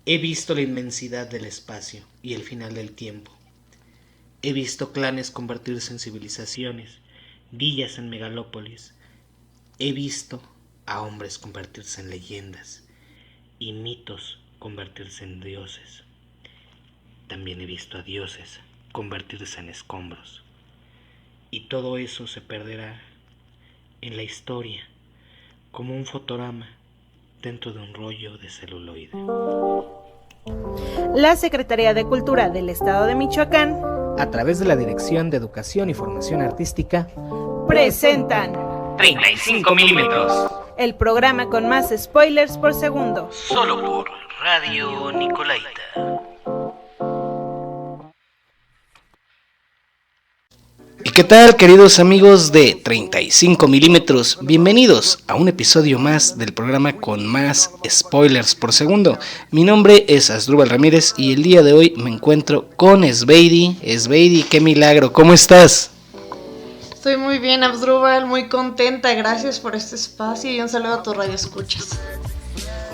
He visto la inmensidad del espacio y el final del tiempo. He visto clanes convertirse en civilizaciones, villas en megalópolis. He visto a hombres convertirse en leyendas y mitos convertirse en dioses. También he visto a dioses convertirse en escombros. Y todo eso se perderá en la historia como un fotograma dentro de un rollo de celuloide. La Secretaría de Cultura del Estado de Michoacán, a través de la Dirección de Educación y Formación Artística, presentan 35 milímetros. El programa con más spoilers por segundo. Solo por Radio Nicolaita. ¿Y qué tal, queridos amigos de 35 milímetros? Bienvenidos a un episodio más del programa con más spoilers por segundo. Mi nombre es Asdrúbal Ramírez y el día de hoy me encuentro con Esbeidi. Esbeidi, qué milagro, ¿cómo estás? Estoy muy bien, Asdrúbal, muy contenta, gracias por este espacio y un saludo a tus radioescuchas.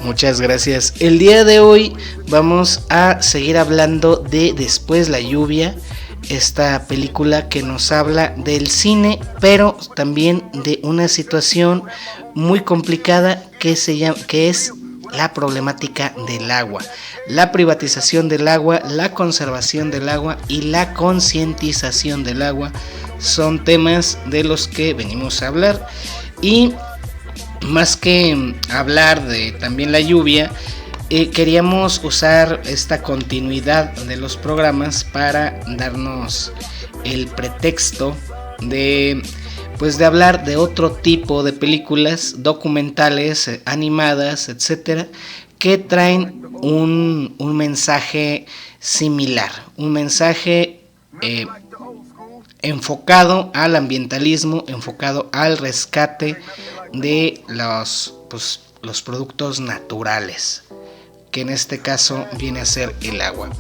Muchas gracias. El día de hoy vamos a seguir hablando de Después la lluvia, esta película que nos habla del cine, pero también de una situación muy complicada que es la problemática del agua, la privatización del agua, la conservación del agua y la concientización del agua. Son temas de los que venimos a hablar, y más que hablar de también la lluvia, queríamos usar esta continuidad de los programas para darnos el pretexto de hablar de otro tipo de películas documentales, animadas, etcétera, que traen un mensaje similar, un mensaje enfocado al ambientalismo, enfocado al rescate de los productos naturales, que en este caso viene a ser el agua.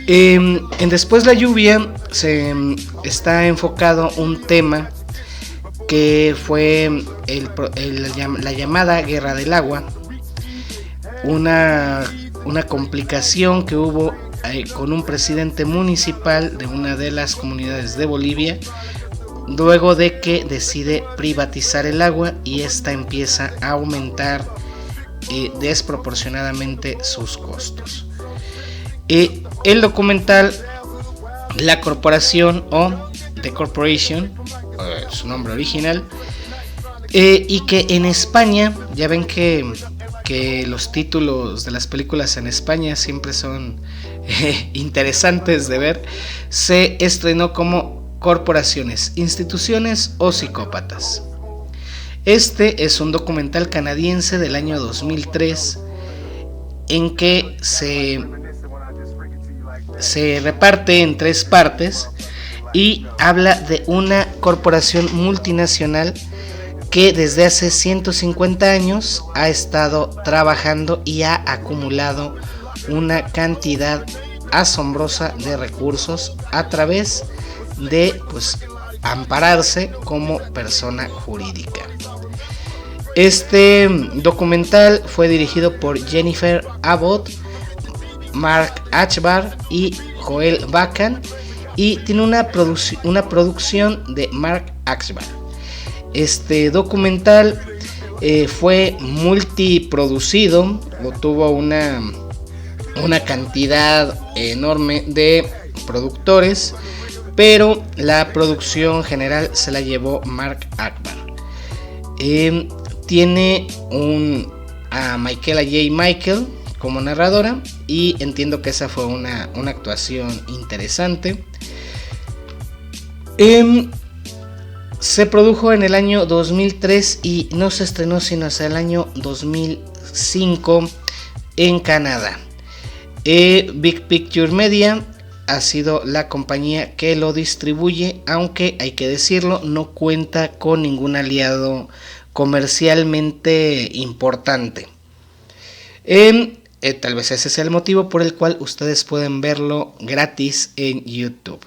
En Después la lluvia se está enfocado un tema que fue la llamada Guerra del Agua, una complicación que hubo con un presidente municipal de una de las comunidades de Bolivia, luego de que decide privatizar el agua y esta empieza a aumentar desproporcionadamente sus costos. El documental La Corporación, o The Corporation, su nombre original, y que en España, ya ven que los títulos de las películas en España siempre son interesantes de ver, se estrenó como Corporaciones, Instituciones o Psicópatas. Este es un documental canadiense del año 2003 en que se reparte en 3 partes y habla de una corporación multinacional que desde hace 150 años ha estado trabajando y ha acumulado una cantidad asombrosa de recursos a través de ampararse como persona jurídica. Este documental fue dirigido por Jennifer Abbott, Mark Achbar y Joel Bacan, y tiene una producción de Mark Achbar. Este documental fue multiproducido, o tuvo una cantidad enorme de productores, pero la producción general se la llevó Mark Achbar. Tiene a Michaela J. Michael como narradora, y entiendo que esa fue una actuación interesante. Se produjo en el año 2003 y no se estrenó sino hasta el año 2005 en Canadá. Big Picture Media ha sido la compañía que lo distribuye, aunque hay que decirlo, no cuenta con ningún aliado comercialmente importante. Tal vez ese sea el motivo por el cual ustedes pueden verlo gratis en YouTube.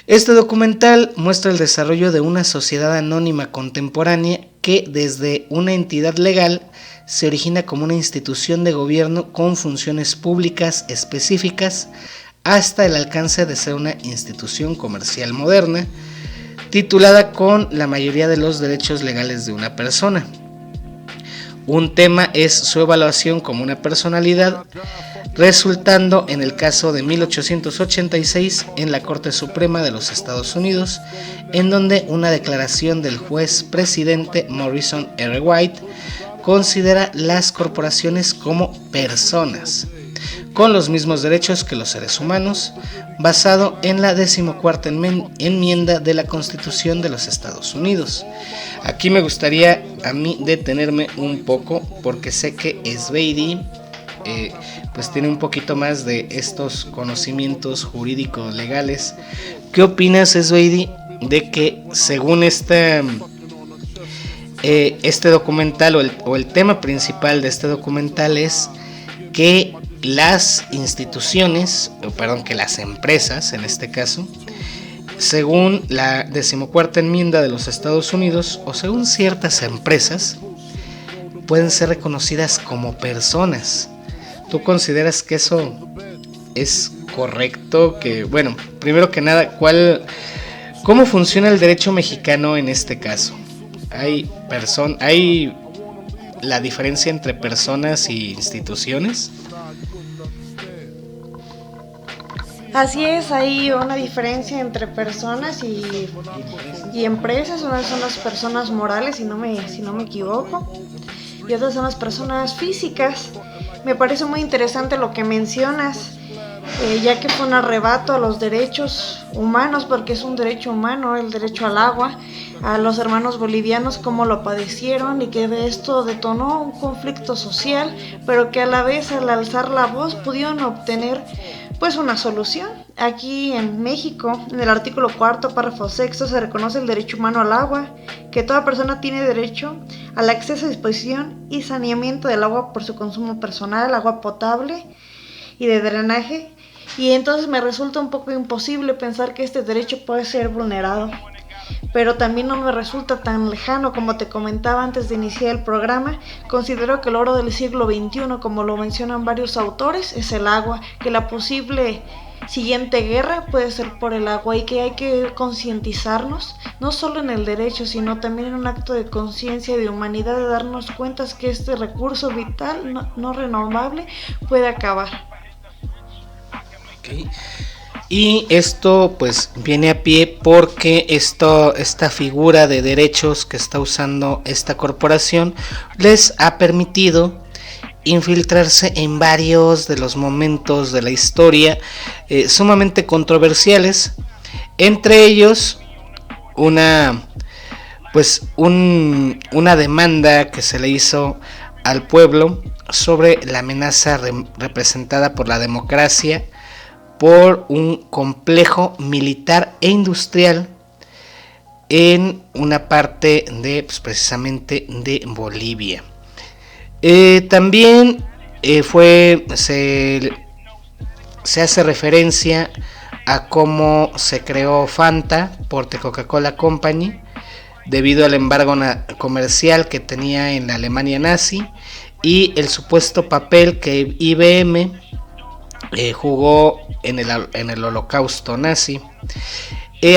Este documental muestra el desarrollo de una sociedad anónima contemporánea que desde una entidad legal se origina como una institución de gobierno con funciones públicas específicas hasta el alcance de ser una institución comercial moderna, titulada con la mayoría de los derechos legales de una persona. Un tema es su evaluación como una personalidad, resultando en el caso de 1886 en la Corte Suprema de los Estados Unidos, en donde una declaración del juez presidente Morrison R. White considera las corporaciones como personas, con los mismos derechos que los seres humanos, basado en la 14ª enmienda de la Constitución de los Estados Unidos. Aquí me gustaría a mí detenerme un poco, porque sé que Sveidi pues tiene un poquito más de estos conocimientos jurídicos legales. ¿Qué opinas, Sveidi, de que según este documental o el tema principal de este documental es que las instituciones, que las empresas en este caso, según la 14ª enmienda de los Estados Unidos, o según ciertas empresas, pueden ser reconocidas como personas? ¿Tú consideras que eso es correcto? Que, bueno, primero que nada, ¿cómo funciona el derecho mexicano en este caso? ¿Hay la diferencia entre personas y instituciones? Así es, hay una diferencia entre personas y empresas. Unas son las personas morales, si no me equivoco, y otras son las personas físicas. Me parece muy interesante lo que mencionas, ya que fue un arrebato a los derechos humanos, porque es un derecho humano, el derecho al agua, a los hermanos bolivianos, cómo lo padecieron, y que de esto detonó un conflicto social, pero que a la vez, al alzar la voz, pudieron obtener pues una solución. Aquí en México, en el artículo 4, párrafo 6, se reconoce el derecho humano al agua, que toda persona tiene derecho al acceso, disposición y saneamiento del agua por su consumo personal, agua potable y de drenaje. Y entonces me resulta un poco imposible pensar que este derecho puede ser vulnerado, pero también no me resulta tan lejano. Como te comentaba antes de iniciar el programa, considero que el oro del siglo XXI, como lo mencionan varios autores, es el agua, que la posible siguiente guerra puede ser por el agua, y que hay que concientizarnos, no solo en el derecho, sino también en un acto de conciencia y de humanidad, de darnos cuenta que este recurso vital no renovable puede acabar. Okay. Y esto pues viene a pie porque esta figura de derechos que está usando esta corporación les ha permitido infiltrarse en varios de los momentos de la historia sumamente controversiales, entre ellos una demanda que se le hizo al pueblo sobre la amenaza representada por la democracia por un complejo militar e industrial en una parte de precisamente de Bolivia. También se hace referencia a cómo se creó Fanta por The Coca-Cola Company debido al embargo comercial que tenía en la Alemania nazi y el supuesto papel que IBM jugó en el holocausto nazi,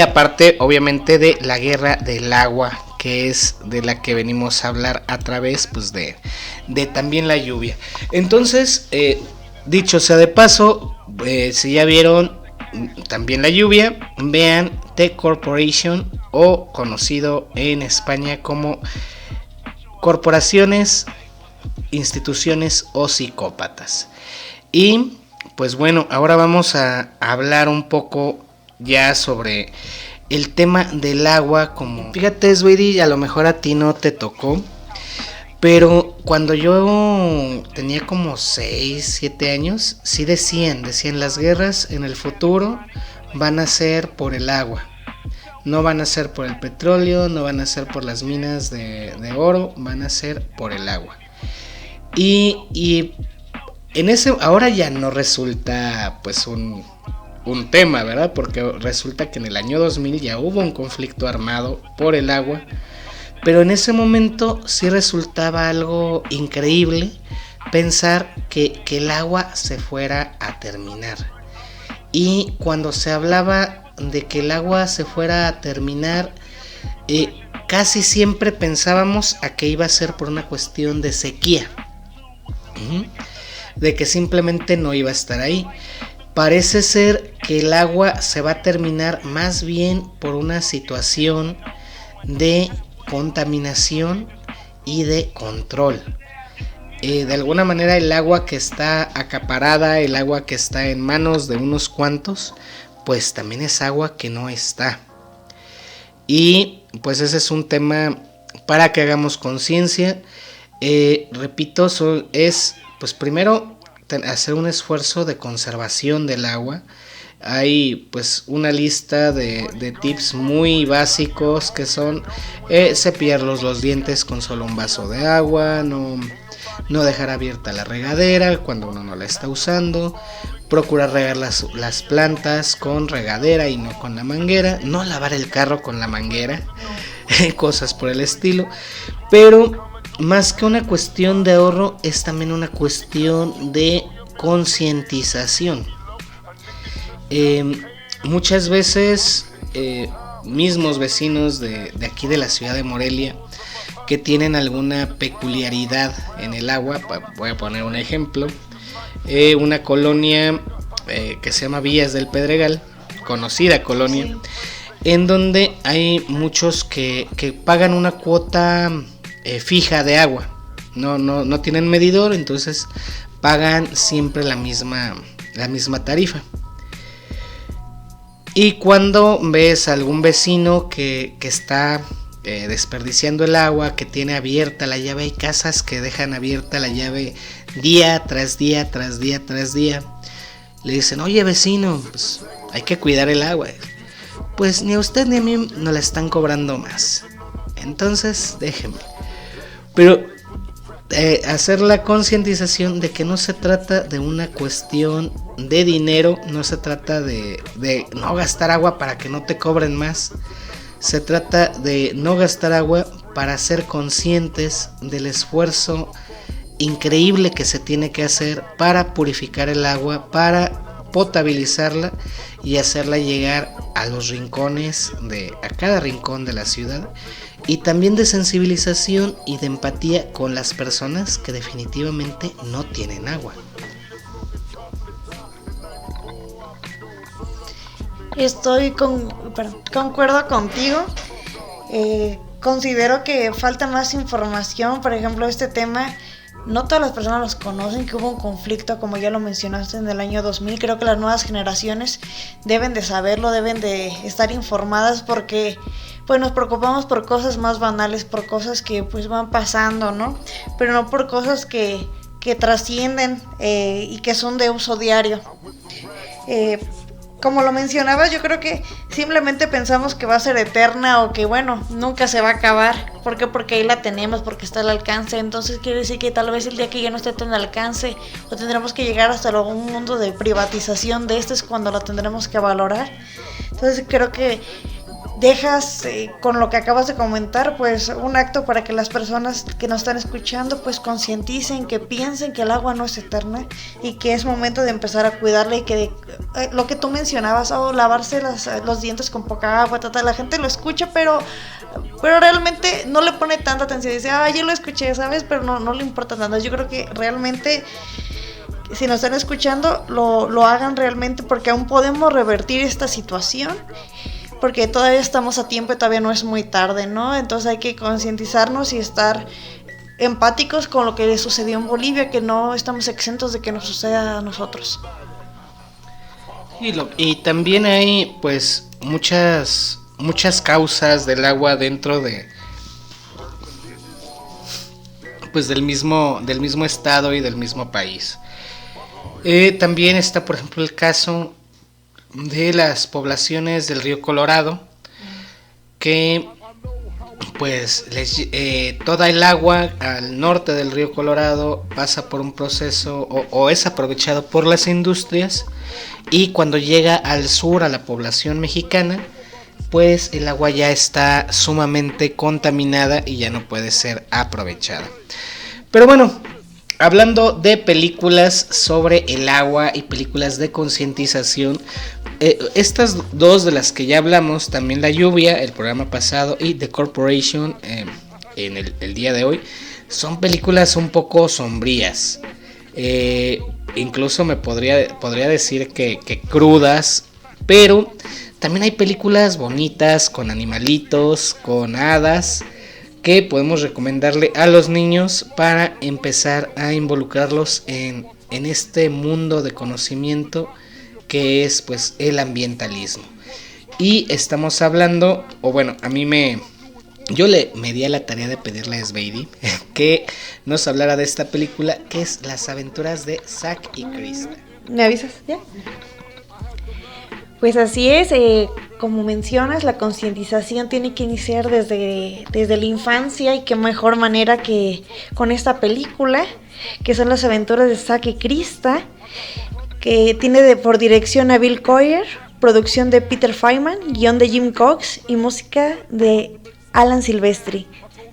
aparte obviamente de la guerra del agua, que es de la que venimos a hablar a través pues de también la lluvia. Entonces, dicho sea de paso, si ya vieron también la lluvia, vean The Corporation, o conocido en España como corporaciones, instituciones o psicópatas. Y pues bueno, ahora vamos a hablar un poco ya sobre el tema del agua. Como fíjate, Sveidi, a lo mejor a ti no te tocó, pero cuando yo tenía como 6, 7 años, sí decían las guerras en el futuro van a ser por el agua. No van a ser por el petróleo, no van a ser por las minas de oro, van a ser por el agua. Y en ese ahora ya no resulta pues un tema, ¿verdad? Porque resulta que en el año 2000 ya hubo un conflicto armado por el agua, Pero en ese momento sí resultaba algo increíble pensar que el agua se fuera a terminar. Y cuando se hablaba de que el agua se fuera a terminar, casi siempre pensábamos a que iba a ser por una cuestión de sequía, de que simplemente no iba a estar ahí. Parece ser que el agua se va a terminar más bien por una situación de contaminación y de control. De alguna manera el agua que está acaparada, el agua que está en manos de unos cuantos, pues también es agua que no está. Y pues ese es un tema para que hagamos conciencia. Repito, es pues primero hacer un esfuerzo de conservación del agua. Hay pues una lista de tips muy básicos que son cepillar los dientes con solo un vaso de agua, no dejar abierta la regadera cuando uno no la está usando, procurar regar las plantas con regadera y no con la manguera, no lavar el carro con la manguera, cosas por el estilo. Pero más que una cuestión de ahorro, es también una cuestión de concientización. Muchas veces mismos vecinos de aquí de la ciudad de Morelia que tienen alguna peculiaridad en el agua, voy a poner un ejemplo, una colonia que se llama Villas del Pedregal, conocida colonia, sí, en donde hay muchos que pagan una cuota fija de agua, no tienen medidor, entonces pagan siempre la misma tarifa. Y cuando ves a algún vecino que está desperdiciando el agua, que tiene abierta la llave, hay casas que dejan abierta la llave día tras día, tras día, tras día, le dicen: oye vecino, pues hay que cuidar el agua. Pues ni a usted ni a mí nos la están cobrando más, entonces déjenme. Pero hacer la concientización de que no se trata de una cuestión de dinero, no se trata de no gastar agua para que no te cobren más, se trata de no gastar agua para ser conscientes del esfuerzo increíble que se tiene que hacer para purificar el agua, para potabilizarla y hacerla llegar a los rincones, a cada rincón de la ciudad. Y también de sensibilización y de empatía con las personas que definitivamente no tienen agua. Concuerdo contigo. Considero que falta más información. Por ejemplo, este tema, no todas las personas los conocen, que hubo un conflicto, como ya lo mencionaste, en el año 2000. Creo que las nuevas generaciones deben de saberlo, deben de estar informadas, porque pues nos preocupamos por cosas más banales, por cosas que pues van pasando, ¿no? Pero no por cosas que trascienden y que son de uso diario. Como lo mencionabas, yo creo que simplemente pensamos que va a ser eterna o que bueno, nunca se va a acabar. ¿Por qué? Porque ahí la tenemos, porque está al alcance. Entonces quiere decir que tal vez el día que ya no esté tan al alcance, o tendremos que llegar hasta un mundo de privatización de es cuando la tendremos que valorar. Entonces creo que dejas con lo que acabas de comentar pues un acto para que las personas que nos están escuchando pues concienticen, que piensen que el agua no es eterna y que es momento de empezar a cuidarla, y que lo que tú mencionabas, lavarse los dientes con poca agua, la gente lo escucha pero realmente no le pone tanta atención, dice yo lo escuché, ¿sabes? Pero no le importa tanto. Yo creo que realmente, si nos están escuchando, lo hagan realmente, porque aún podemos revertir esta situación, porque todavía estamos a tiempo y todavía no es muy tarde, ¿no? Entonces hay que concientizarnos y estar empáticos con lo que le sucedió en Bolivia, que no estamos exentos de que nos suceda a nosotros. Y también hay pues muchas causas del agua dentro de pues del mismo estado y del mismo país. También está, por ejemplo, el caso de las poblaciones del río Colorado, que pues toda el agua al norte del río Colorado pasa por un proceso o es aprovechado por las industrias, y cuando llega al sur a la población mexicana pues el agua ya está sumamente contaminada y ya no puede ser aprovechada. Pero bueno, hablando de películas sobre el agua y películas de concientización, estas dos de las que ya hablamos, también La Lluvia, el programa pasado, y The Corporation, en el día de hoy, son películas un poco sombrías. Incluso me podría decir que crudas, pero también hay películas bonitas con animalitos, con hadas, que podemos recomendarle a los niños para empezar a involucrarlos en este mundo de conocimiento que es pues el ambientalismo. Y estamos hablando, o bueno, yo me di a la tarea de pedirle a Sveidi que nos hablara de esta película, que es Las aventuras de Zack y Krista. ¿Me avisas ya? Pues así es, como mencionas, la concientización tiene que iniciar desde la infancia, y qué mejor manera que con esta película, que son Las aventuras de Zack y Krista, que tiene por dirección a Bill Coyer, producción de Peter Feynman, guión de Jim Cox y música de Alan Silvestri.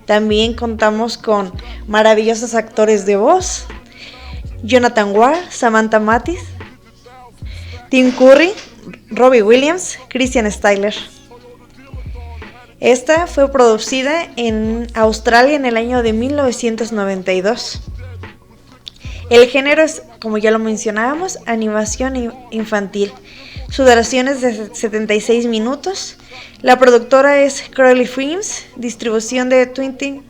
También contamos con maravillosos actores de voz: Jonathan Ward, Samantha Mathis, Tim Curry, Robbie Williams, Christian Styler. Esta fue producida en Australia en el año de 1992. El género es, como ya lo mencionábamos, animación infantil. Su duración es de 76 minutos. La productora es Crowley Films, distribución de 20th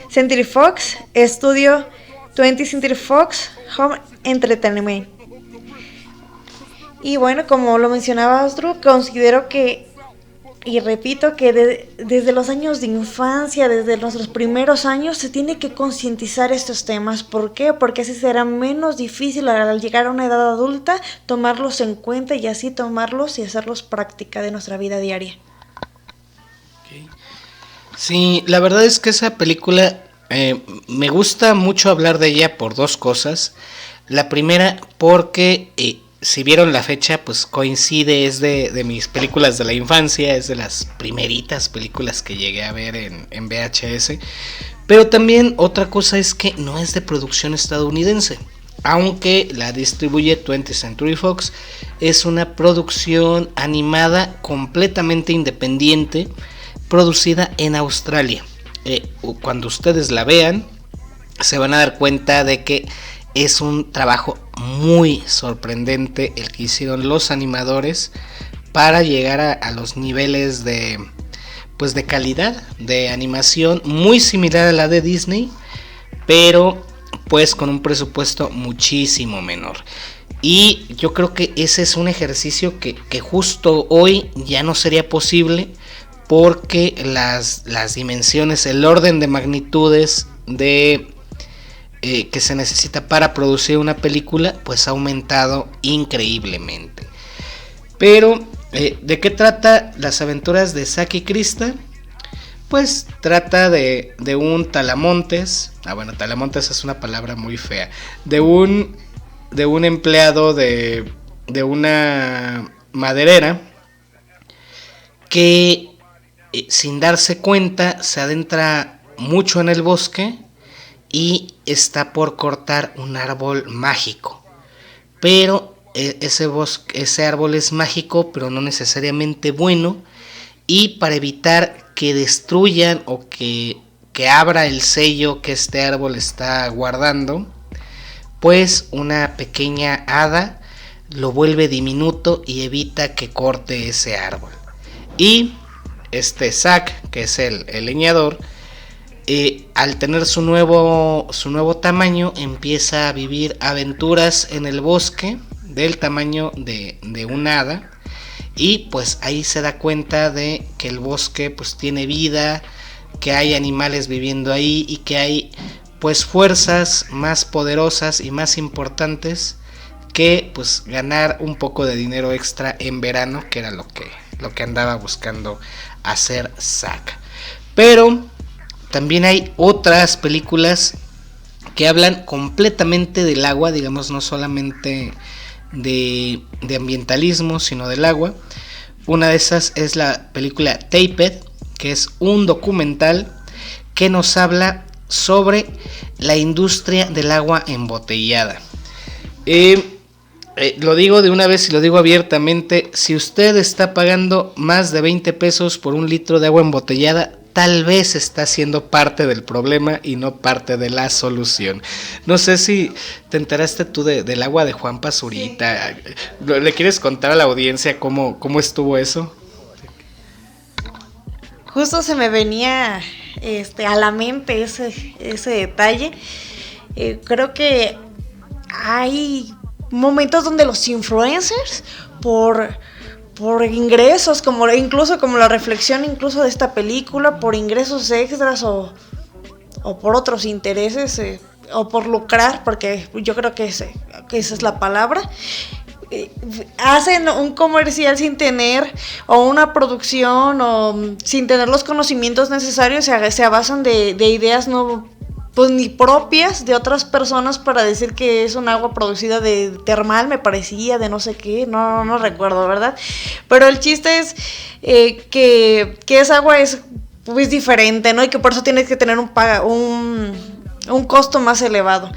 Century Fox, estudio 20th Century Fox Home Entertainment. Y bueno, como lo mencionaba Ostro, considero que, y repito, que desde los años de infancia, desde nuestros primeros años, se tiene que concientizar estos temas. ¿Por qué? Porque así será menos difícil al llegar a una edad adulta tomarlos en cuenta, y así tomarlos y hacerlos práctica de nuestra vida diaria. Okay. Sí, la verdad es que esa película me gusta mucho hablar de ella por dos cosas. La primera, porque si vieron la fecha, pues coincide, es de mis películas de la infancia, es de las primeritas películas que llegué a ver en VHS. Pero también otra cosa es que no es de producción estadounidense, aunque la distribuye 20th Century Fox. Es una producción animada completamente independiente, producida en Australia. Cuando ustedes la vean, se van a dar cuenta de que es un trabajo muy sorprendente el que hicieron los animadores para llegar a los niveles de calidad de animación muy similar a la de Disney, pero pues con un presupuesto muchísimo menor. Y yo creo que ese es un ejercicio que justo hoy ya no sería posible, porque las dimensiones, el orden de magnitudes que se necesita para producir una película, pues ha aumentado increíblemente. Pero ¿de qué trata Las aventuras de Zack y Krista? Pues trata de un talamontes. Talamontes es una palabra muy fea. De un empleado de una maderera que sin darse cuenta se adentra mucho en el bosque y está por cortar un árbol mágico. Pero ese árbol es mágico, pero no necesariamente bueno. Y para evitar que destruyan o que abra el sello que este árbol está guardando, pues una pequeña hada lo vuelve diminuto y evita que corte ese árbol. Y Zack, que es el leñador, al tener su nuevo tamaño, empieza a vivir aventuras en el bosque del tamaño de un hada. Y pues ahí se da cuenta de que el bosque pues tiene vida, que hay animales viviendo ahí y que hay pues fuerzas más poderosas y más importantes que pues ganar un poco de dinero extra en verano, que era lo que andaba buscando hacer Zack. Pero también hay otras películas que hablan completamente del agua, digamos, no solamente de ambientalismo, sino del agua. Una de esas es la película Taped, que es un documental que nos habla sobre la industria del agua embotellada. Lo digo de una vez y lo digo abiertamente: si usted está pagando más de 20 pesos por un litro de agua embotellada, tal vez está siendo parte del problema y no parte de la solución. No sé si te enteraste tú del agua de Juan Pazurita. Sí. ¿Le quieres contar a la audiencia cómo estuvo eso? Justo se me venía a la mente ese detalle. Creo que hay momentos donde los influencers, por ingresos, incluso como la reflexión incluso de esta película, por ingresos extras o por otros intereses, o por lucrar, porque yo creo que esa es la palabra, hacen un comercial sin tener, o una producción, o sin tener los conocimientos necesarios, se basan de ideas no, pues, ni propias de otras personas, para decir que es un agua producida de termal, me parecía, de no sé qué, no recuerdo, ¿verdad? Pero el chiste es que esa agua es pues diferente, ¿no? Y que por eso tienes que tener un costo más elevado,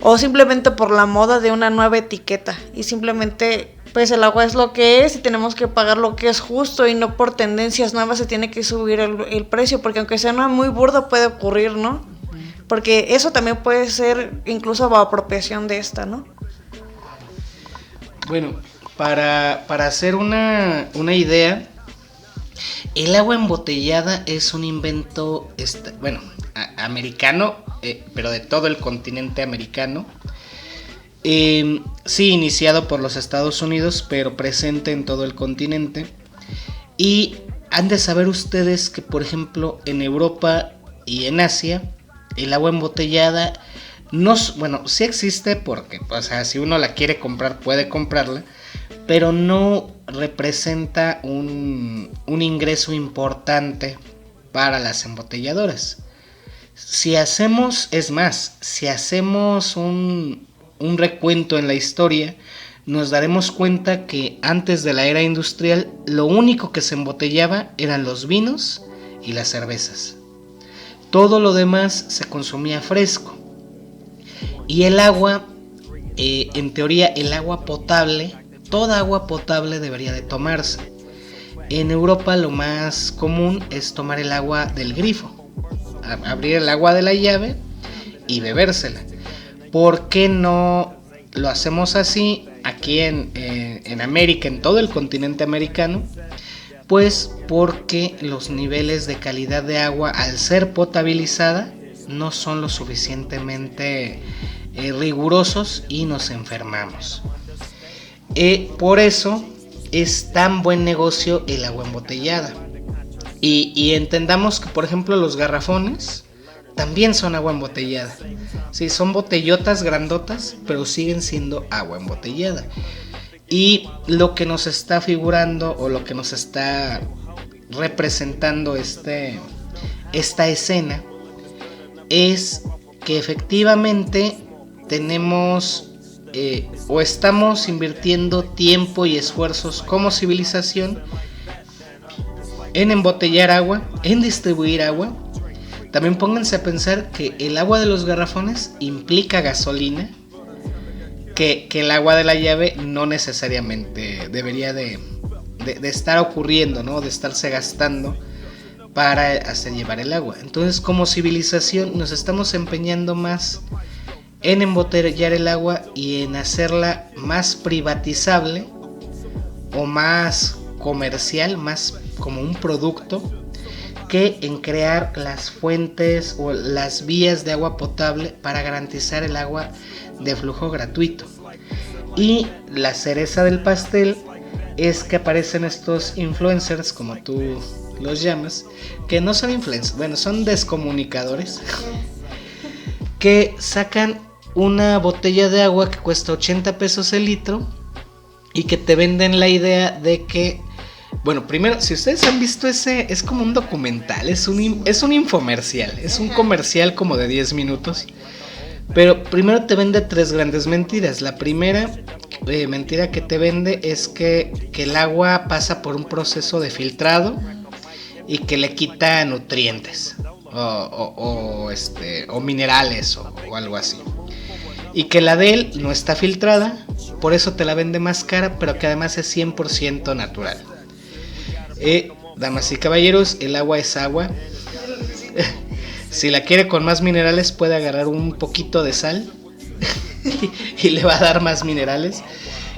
o simplemente por la moda de una nueva etiqueta, y simplemente pues el agua es lo que es y tenemos que pagar lo que es justo, y no por tendencias nuevas se tiene que subir el precio, porque aunque sea una muy burda puede ocurrir, ¿no? Porque eso también puede ser incluso apropiación de esta, ¿no? Bueno, para hacer una idea, el agua embotellada es un invento, americano, pero de todo el continente americano. Sí, iniciado por los Estados Unidos, pero presente en todo el continente. Y han de saber ustedes que, por ejemplo, en Europa y en Asia, el agua embotellada sí existe, porque, o sea, si uno la quiere comprar, puede comprarla, pero no representa un ingreso importante para las embotelladoras. Si hacemos un recuento en la historia, nos daremos cuenta que antes de la era industrial, lo único que se embotellaba eran los vinos y las cervezas. Todo lo demás se consumía fresco. Y el agua, en teoría, el agua potable, toda agua potable debería de tomarse. En Europa lo más común es tomar el agua del grifo, abrir el agua de la llave y bebérsela. ¿Por qué no lo hacemos así aquí en América, en todo el continente americano? Pues porque los niveles de calidad de agua, al ser potabilizada, no son lo suficientemente rigurosos y nos enfermamos. Por eso es tan buen negocio el agua embotellada. Y entendamos que, por ejemplo, los garrafones también son agua embotellada. Sí, son botellotas grandotas, pero siguen siendo agua embotellada. Y lo que nos está figurando, o lo que nos está representando esta escena, es que efectivamente tenemos o estamos invirtiendo tiempo y esfuerzos como civilización en embotellar agua, en distribuir agua. También pónganse a pensar que el agua de los garrafones implica gasolina, que el agua de la llave no necesariamente debería de estar ocurriendo, ¿no? De estarse gastando para hacer llevar el agua. Entonces, como civilización nos estamos empeñando más en embotellar el agua y en hacerla más privatizable o más comercial, más como un producto, que en crear las fuentes o las vías de agua potable para garantizar el agua de flujo gratuito. Y la cereza del pastel es que aparecen estos influencers, como tú los llamas, que no son influencers, bueno, son descomunicadores, que sacan una botella de agua que cuesta 80 pesos el litro y que te venden la idea de que, bueno, primero, si ustedes han visto ese, es como un documental, es un infomercial, es un comercial como de 10 minutos. Pero primero te vende 3 grandes mentiras. La primera, mentira que te vende es que el agua pasa por un proceso de filtrado y que le quita nutrientes o minerales o algo así. Y que la de él no está filtrada, por eso te la vende más cara, pero que además es 100% natural. Damas y caballeros, el agua es agua. Si la quiere con más minerales, puede agarrar un poquito de sal y le va a dar más minerales.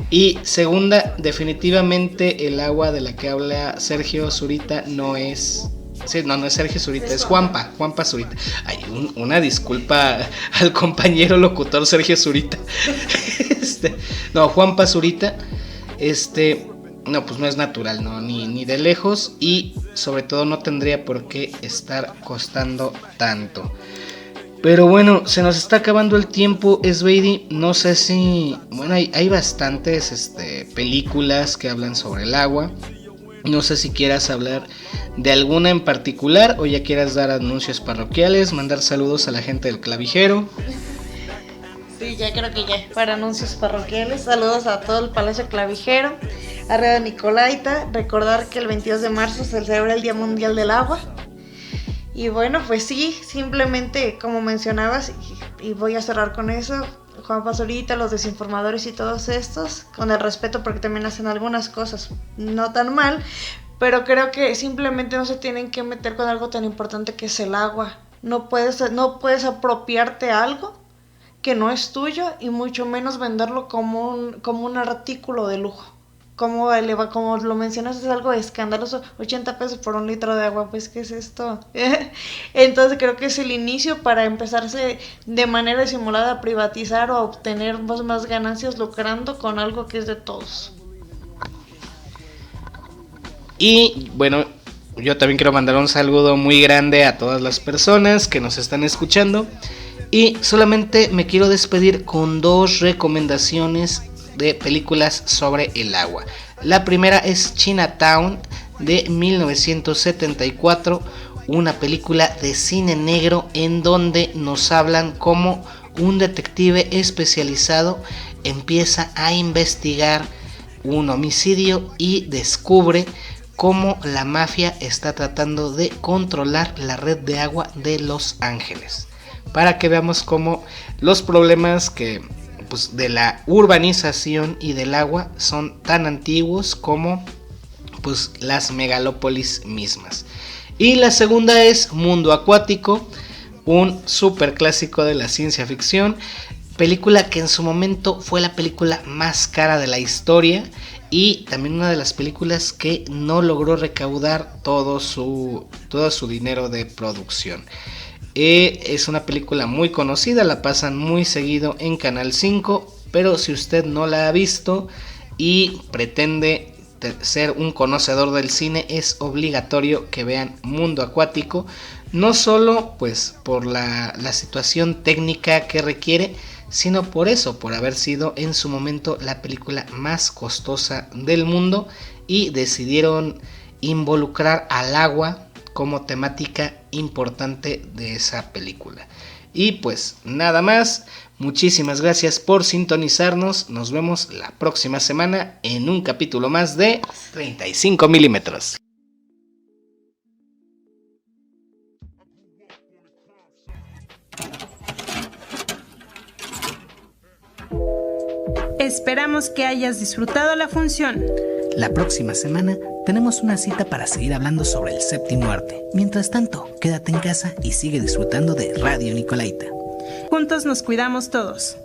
Y segunda, definitivamente el agua de la que habla Sergio Zurita no es... Sí, no es Sergio Zurita, es Juanpa Zurita. Ay, una disculpa al compañero locutor Sergio Zurita. No, Juanpa Zurita. No, pues no es natural, no, ni de lejos. Y sobre todo no tendría por qué estar costando tanto. Pero bueno, se nos está acabando el tiempo, Sveidi. No sé si... Bueno, hay bastantes películas que hablan sobre el agua. No sé si quieras hablar de alguna en particular o ya quieras dar anuncios parroquiales, mandar saludos a la gente del Clavijero. Sí, ya creo que ya, para anuncios parroquiales. Saludos a todo el Palacio Clavijero, a Radio Nicolaita. Recordar que el 22 de marzo se celebra el Día Mundial del Agua. Y bueno, pues sí, simplemente como mencionabas, y voy a cerrar con eso, Juan Pazurita, los desinformadores y todos estos, con el respeto porque también hacen algunas cosas no tan mal, pero creo que simplemente no se tienen que meter con algo tan importante que es el agua. No puedes apropiarte algo que no es tuyo y mucho menos venderlo como un artículo de lujo. Como lo mencionas, es algo escandaloso, 80 pesos por un litro de agua, pues ¿qué es esto? Entonces creo que es el inicio para empezarse de manera disimulada a privatizar o a obtener más ganancias lucrando con algo que es de todos. Y bueno, yo también quiero mandar un saludo muy grande a todas las personas que nos están escuchando. Y solamente me quiero despedir con 2 recomendaciones de películas sobre el agua. La primera es Chinatown de 1974, una película de cine negro en donde nos hablan cómo un detective especializado empieza a investigar un homicidio y descubre cómo la mafia está tratando de controlar la red de agua de Los Ángeles, para que veamos cómo los problemas pues de la urbanización y del agua son tan antiguos como pues las megalópolis mismas. Y la segunda es Mundo Acuático, un super clásico de la ciencia ficción, película que en su momento fue la película más cara de la historia y también una de las películas que no logró recaudar todo su dinero de producción. Es una película muy conocida, la pasan muy seguido en Canal 5, pero si usted no la ha visto y pretende ser un conocedor del cine, es obligatorio que vean Mundo Acuático, no solo pues por la situación técnica que requiere, sino por haber sido en su momento la película más costosa del mundo y decidieron involucrar al agua como temática importante de esa película. Y pues nada más, muchísimas gracias por sintonizarnos, nos vemos la próxima semana en un capítulo más de 35 milímetros. Esperamos que hayas disfrutado la función. La próxima semana tenemos una cita para seguir hablando sobre el séptimo arte. Mientras tanto, quédate en casa y sigue disfrutando de Radio Nicolaita. Juntos nos cuidamos todos.